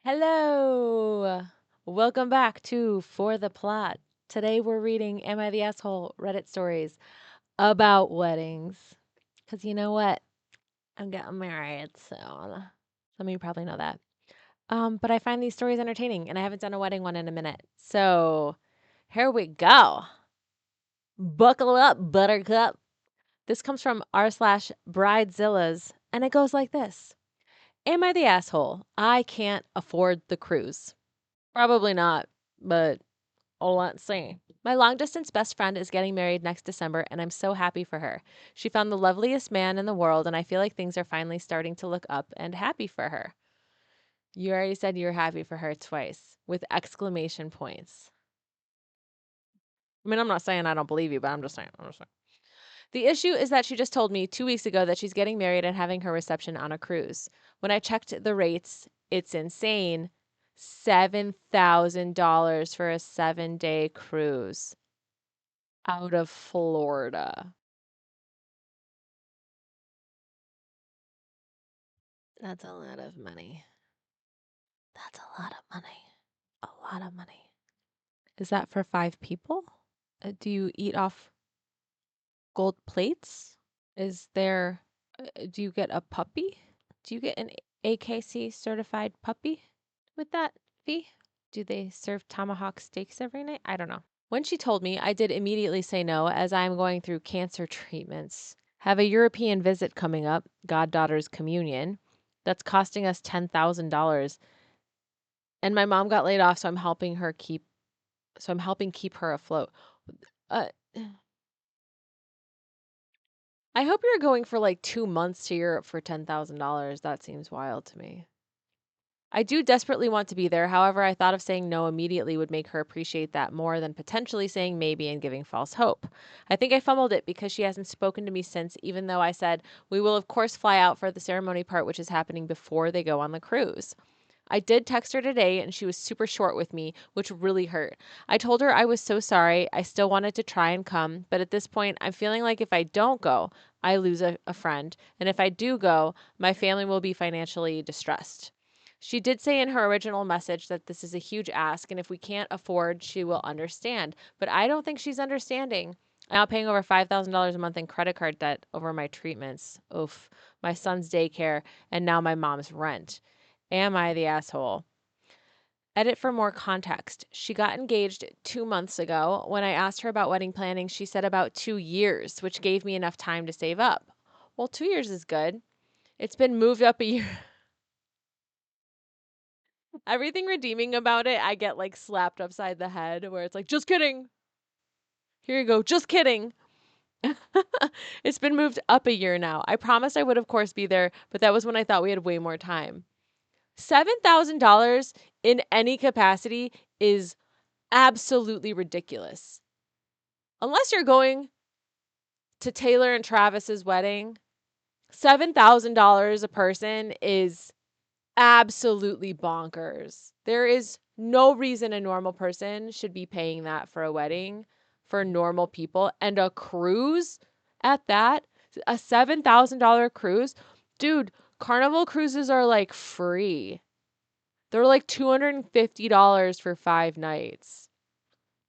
Hello! Welcome back to For the Plot. Today we're reading Am I the Asshole? Reddit stories about weddings. Because you know what? I'm getting married soon. Some of you probably know that. But I find these stories entertaining and I haven't done a wedding one in a minute. So here we go. Buckle up, buttercup. This comes from r/Bridezillas and it goes like this. Am I the asshole? I can't afford the cruise. Probably not, but let's see. My long distance best friend is getting married next December, and I'm so happy for her. She found the loveliest man in the world, and I feel like things are finally starting to look up and happy for her. You already said you were happy for her twice with exclamation points. I mean, I'm not saying I don't believe you, but I'm just saying. The issue is that she just told me 2 weeks ago that she's getting married and having her reception on a cruise. When I checked the rates, it's insane. $7,000 for a 7-day cruise out of Florida. That's a lot of money. That's a lot of money. A lot of money. Is that for 5 people? Do you eat off gold plates? Is there, do you get a puppy? Do you get an AKC certified puppy with that fee? Do they serve tomahawk steaks every night? I don't know. When she told me, I did immediately say no as I'm going through cancer treatments. Have a European visit coming up, goddaughter's communion. That's costing us $10,000. And my mom got laid off, so I'm helping keep her afloat. Uh, I hope you're going for like 2 months to Europe for $10,000. That seems wild to me. I do desperately want to be there. However, I thought of saying no immediately would make her appreciate that more than potentially saying maybe and giving false hope. I think I fumbled it because she hasn't spoken to me since, even though I said we will, of course, fly out for the ceremony part, which is happening before they go on the cruise. I did text her today and she was super short with me, which really hurt. I told her I was so sorry. I still wanted to try and come, but at this point, I'm feeling like if I don't go, I lose a friend. And if I do go, my family will be financially distressed. She did say in her original message that this is a huge ask, and if we can't afford, she will understand. But I don't think she's understanding. I'm now paying over $5,000 a month in credit card debt over my treatments. Oof. My son's daycare, and now my mom's rent. Am I the asshole? Edit for more context. She got engaged 2 months ago. When I asked her about wedding planning, she said about 2 years, which gave me enough time to save up. Well, 2 years is good. It's been moved up a year. Everything redeeming about it, I get like slapped upside the head where it's like, just kidding. Here you go. Just kidding. It's been moved up a year now. I promised I would, of course, be there, but that was when I thought we had way more time. $7,000 in any capacity is absolutely ridiculous. Unless you're going to Taylor and Travis's wedding, $7,000 a person is absolutely bonkers. There is no reason a normal person should be paying that for a wedding for normal people and a cruise at that. A $7,000 cruise. Dude, Carnival cruises are like free. They're like $250 for 5 nights.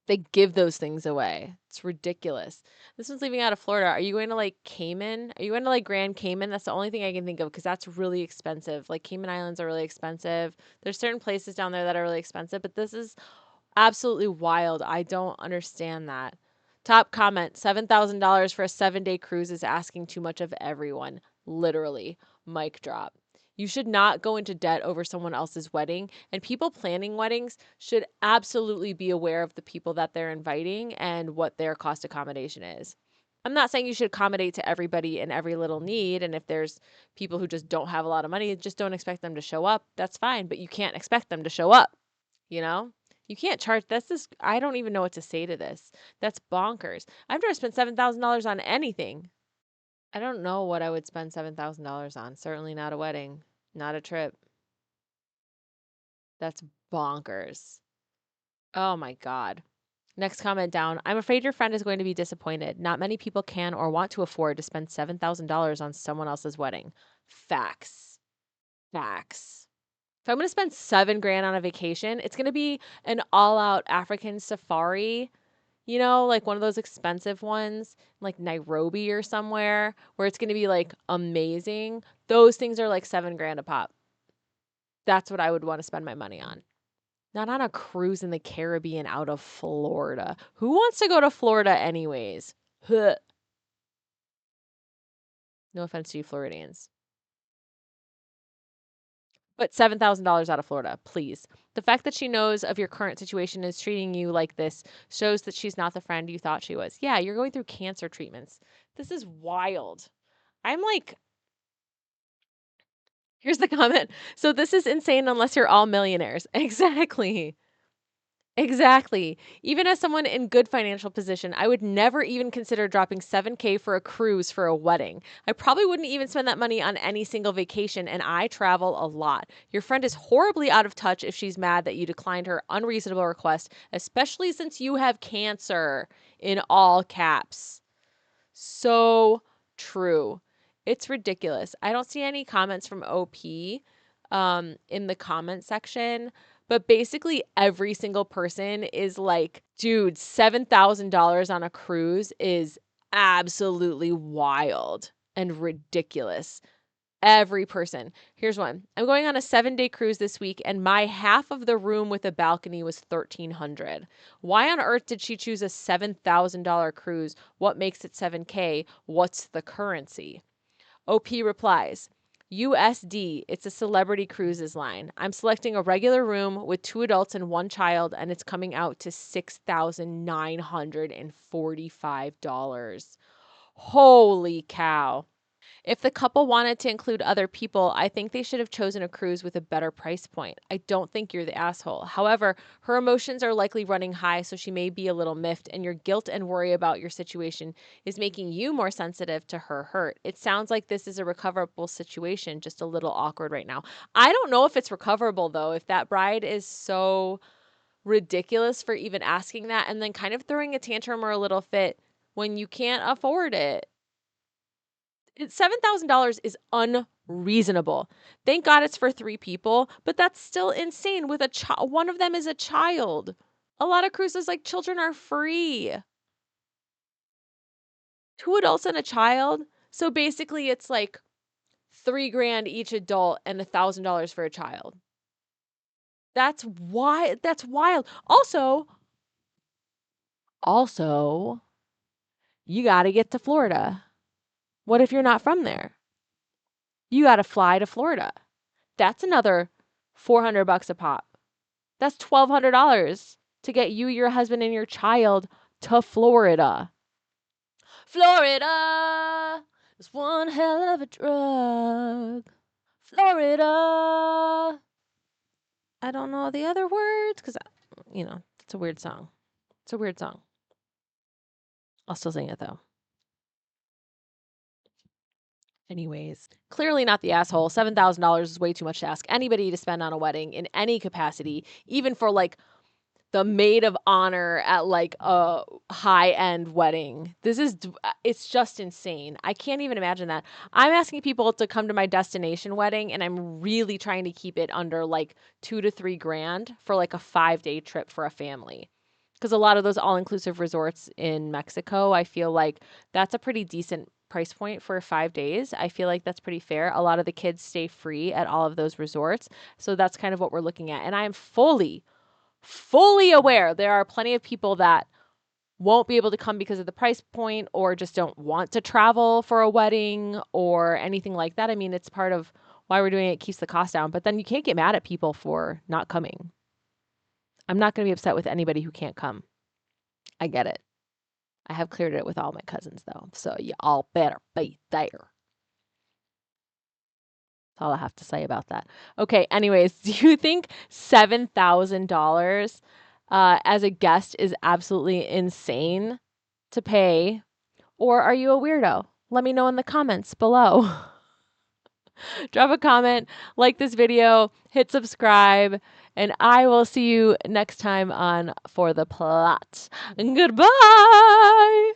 They give those things away. It's ridiculous. This one's leaving out of Florida. Are you going to like Cayman? Are you going to like Grand Cayman? That's the only thing I can think of because that's really expensive. Like Cayman Islands are really expensive. There's certain places down there that are really expensive, but this is absolutely wild. I don't understand that. Top comment, $7,000 for a 7-day cruise is asking too much of everyone. Literally. Mic drop. You should not go into debt over someone else's wedding, and people planning weddings should absolutely be aware of the people that they're inviting and what their cost accommodation is. I'm not saying you should accommodate to everybody and every little need, and if there's people who just don't have a lot of money, just don't expect them to show up. That's fine, but you can't expect them to show up, you know? You can't charge. I don't even know what to say to this. That's bonkers. I've never spent $7,000 on anything. I don't know what I would spend $7,000 on. Certainly not a wedding, not a trip. That's bonkers. Oh my God. Next comment down. I'm afraid your friend is going to be disappointed. Not many people can or want to afford to spend $7,000 on someone else's wedding. Facts. Facts. If I'm going to spend $7,000 on a vacation, it's going to be an all-out African safari, you know, like one of those expensive ones, like Nairobi or somewhere, where it's going to be like amazing. Those things are like $7,000 a pop. That's what I would want to spend my money on. Not on a cruise in the Caribbean out of Florida. Who wants to go to Florida anyways? Huh. No offense to you Floridians. But $7,000 out of Florida, please. The fact that she knows of your current situation and is treating you like this shows that she's not the friend you thought she was. Yeah, you're going through cancer treatments. This is wild. I'm like, here's the comment. So this is insane unless you're all millionaires. Exactly. Exactly. Even as someone in good financial position, I would never even consider dropping $7,000 for a cruise for a wedding. I probably wouldn't even spend that money on any single vacation, and I travel a lot. Your friend is horribly out of touch if she's mad that you declined her unreasonable request, especially since you have cancer, in all caps. So true. It's ridiculous. I don't see any comments from OP in the comment section, but basically every single person is like, dude, $7,000 on a cruise is absolutely wild and ridiculous. Every person. Here's one. I'm going on a 7-day cruise this week, and my half of the room with a balcony was $1,300. Why on earth did she choose a $7,000 cruise? What makes it $7,000? What's the currency? OP replies, USD. It's a Celebrity Cruises line. I'm selecting a regular room with 2 adults and 1 child, and it's coming out to $6,945. Holy cow. If the couple wanted to include other people, I think they should have chosen a cruise with a better price point. I don't think you're the asshole. However, her emotions are likely running high, so she may be a little miffed, and your guilt and worry about your situation is making you more sensitive to her hurt. It sounds like this is a recoverable situation, just a little awkward right now. I don't know if it's recoverable, though, if that bride is so ridiculous for even asking that and then kind of throwing a tantrum or a little fit when you can't afford it. $7,000 is unreasonable. Thank God it's for 3 people, but that's still insane with a child. One of them is a child. A lot of cruises, like, children are free. 2 adults and a child. So basically it's like $3,000 each adult and $1,000 for a child. That's why that's wild. Also, you got to get to Florida. What if you're not from there? You got to fly to Florida. That's another $400 a pop. That's $1,200 to get you, your husband, and your child to Florida. Florida is one hell of a drug. Florida. I don't know the other words because, it's a weird song. It's a weird song. I'll still sing it though. Anyways, clearly not the asshole. $7,000 is way too much to ask anybody to spend on a wedding in any capacity, even for like the maid of honor at like a high-end wedding. It's just insane. I can't even imagine that. I'm asking people to come to my destination wedding, and I'm really trying to keep it under like $2,000 to $3,000 for like a 5-day trip for a family. Because a lot of those all-inclusive resorts in Mexico, I feel like that's a pretty decent price point for 5 days. I feel like that's pretty fair. A lot of the kids stay free at all of those resorts. So that's kind of what we're looking at. And I am fully aware there are plenty of people that won't be able to come because of the price point or just don't want to travel for a wedding or anything like that. I mean, it's part of why we're doing it. It keeps the cost down. But then you can't get mad at people for not coming. I'm not going to be upset with anybody who can't come. I get it. I have cleared it with all my cousins, though, so you all better be there. That's all I have to say about that. Okay, anyways, do you think $7,000 as a guest is absolutely insane to pay, or are you a weirdo? Let me know in the comments below. Drop a comment, like this video, hit subscribe, and I will see you next time on For the Plot. Goodbye!